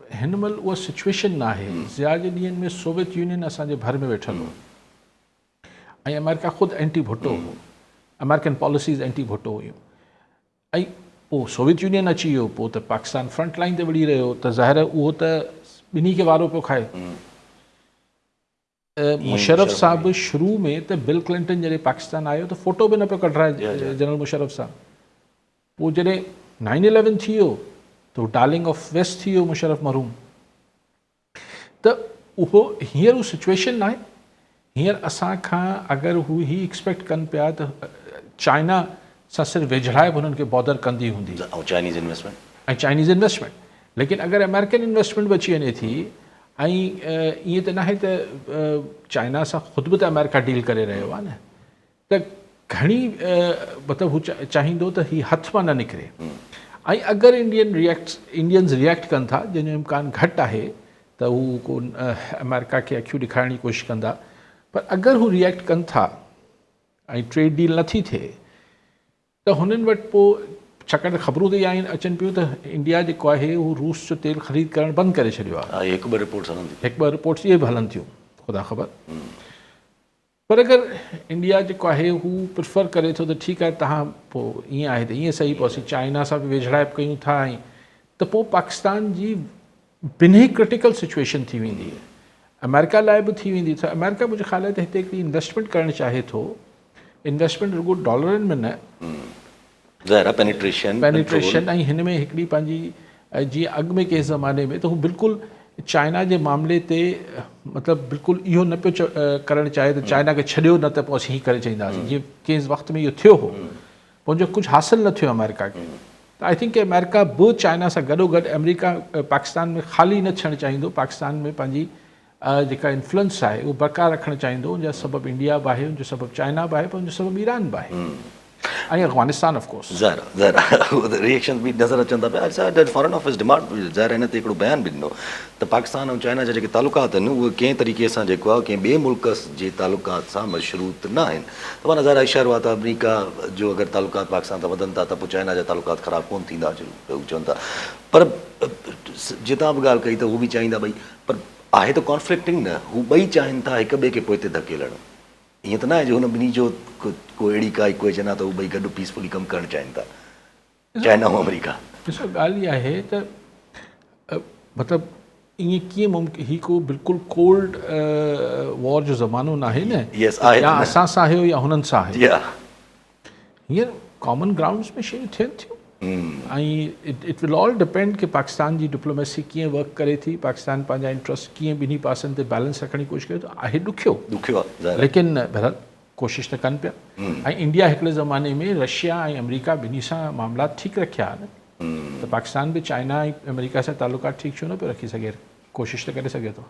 हिन महिल उहा सिचुएशन न आहे। ज़िया जे ॾींहंनि में सोवियत यूनियन असांजे भर में वेठल हो ऐं अमेरिका ख़ुदि एंटी भुट्टो हो, अमेरिकन पॉलिसीज़ एंटी भुट्टो हुयूं। ऐं पोइ सोवियत यूनियन अची वियो, पोइ त पाकिस्तान फ्रंट लाइन ते विड़ी रहियो, त ज़ाहिर उहो त ॿिन्ही खे वारो पियो खाए। मुशर्रफ साहब शुरू में त बिल क्लिंटन जॾहिं पाकिस्तान आयो त फ़ोटो बि न पियो कढाए जनरल मुशर्रफ साहब। पोइ जॾहिं 9/11 थी वियो त उहो डार्लिंग ऑफ वेस्ट थी वियो मुशर्रफ मरहूम। त उहो हींअर उहा सिचुएशन न आहे। हींअर असां खां अगरि हू ही एक्सपेक्ट कनि पिया त चाइना सां सिर्फ़ु वेझड़ाए बि हुननि खे बॉदर कंदी हूंदी ऐं चाइनीज़ इन्वेस्टमेंट, लेकिन अगरि अमेरिकन इन्वेस्टमेंट बि अची वञे थी ऐं ईअं त न आहे त चाइना सां ख़ुदि बि त अमेरिका डील करे रहियो आहे न, त घणी मतिलबु हू चाहींदो त हीउ हथ मां न निकिरे। ऐं अगरि इंडियंस रिएक्ट कनि था, जंहिंजो इम्कान घटि आहे त हू को अमेरिका खे अखियूं ॾेखारण जी कोशिशि कंदा, पर अगरि हू रिएक्ट कनि था ऐं ट्रेड डील नथी थिए त हुननि वटि पोइ, छाकाणि त ख़बरूं त इहा अचनि पियूं त इंडिया जेको आहे उहो रूस जो तेल ख़रीद करणु बंदि करे छॾियो आहे। हिकु ॿ रिपोर्ट्स इहे बि हलनि थियूं, ख़ुदा ख़बर। पर अगरि इंडिया जेको आहे हू प्रिफर करे थो त ठीकु आहे तव्हां पोइ ईअं आहे त ईअं सही पोइ असीं चाइना सां बि वेझड़ाए कयूं था, ऐं त पोइ पाकिस्तान जी ॿिन्ही क्रिटिकल सिचुएशन थी वेंदी आहे। अमेरिका लाइ बि थी वेंदी। त अमेरिका मुंहिंजे ख़्याल आहे त हिते हिकिड़ी इन्वेस्टमेंट करणु चाहे थो, इन्वेस्टमेंट रुगो डॉलरनि में न, पेनिट्रेशन ऐं हिन में हिकिड़ी पंहिंजी जीअं अॻु में कंहिं ज़माने में त हू बिल्कुलु चाइना जे मामले ते मतिलबु बिल्कुलु इहो न पियो करणु चाहे त चाइना खे छॾियो न त पोइ असीं हीअं करे चाहींदासीं, जीअं कंहिं वक़्त में इहो थियो हो, मुंहिंजो कुझु हासिलु न थियो अमेरिका खे। त आई थिंक की अमेरिका बि चाइना सां गॾोगॾु अमेरिका पाकिस्तान में ख़ाली न थियणु चाहींदो, पाकिस्तान में पंहिंजी जेका इन्फ्लुएंस आहे उहो बरक़रार रखणु चाहींदो। उनजा सबबु इंडिया बि आहे, उनजो सबबु चाइना बि आहे, पर उनजो सबबु ईरान बि आहे ऐं अफ़गानिस्तान ऑफ कोर्स। रिएक्शन बि नज़र अचनि था पिया। फॉरेन ऑफिस डिमांड ज़ाहिर हिन ते हिकिड़ो बयानु बि ॾिनो त पाकिस्तान ऐं चाइना जा जेके तालुकात आहिनि उहे कंहिं तरीक़े सां जेको आहे कंहिं ॿिए मुल्क जे तालुकात सां मशरूत न आहिनि। त माना ज़ाहिर इशारो आहे त अमरीका जो अगरि तालुकात पाकिस्तान सां वधनि था त पोइ चाइना जा तालुकात ख़राबु कोन थींदा, चवनि था। पर जितां बि ॻाल्हि कई त हू बि चाहींदा ॿई, पर आहे त कॉन्फ्लिक्टिंग न, हू ॿई चाहिनि था हिक ॿिए खे पोइ हिते धकेलणु। ईअं त न आहे जो हुन ॿिन्ही जो को अहिड़ी का इक्वेशन आहे त हू ॿई गॾु पीसफुली कमु करणु चाहिनि था, चाइना ऐं अमेरिका। ॾिसो ॻाल्हि इहा आहे त मतिलबु ईअं कीअं मुमकिन, हीउ को बिल्कुलु कोल्ड वॉर जो ज़मानो न आहे न, या असां सां आहे या हुननि सां आहे। हींअर कॉमन ग्राउंड्स में शयूं थियनि थियूं ऐं इट विल ऑल डिपेंड कि पाकिस्तान जी डिप्लोमेसी कीअं वर्क करे थी, पाकिस्तान पंहिंजा इंट्रस्ट कीअं ॿिन्ही पासनि ते बैलेंस रखण जी कोशिशि करे थो। आहे ॾुखियो आहे, लेकिन बहरहाल कोशिशि त कनि पिया। ऐं इंडिया हिकिड़े ज़माने में रशिया ऐं अमेरिका ॿिन्ही सां मामला ठीकु रखिया न, त पाकिस्तान बि चाइना ऐं अमेरिका सां तालुकात ठीकु छो न पियो रखी सघे, कोशिशि त करे सघे थो।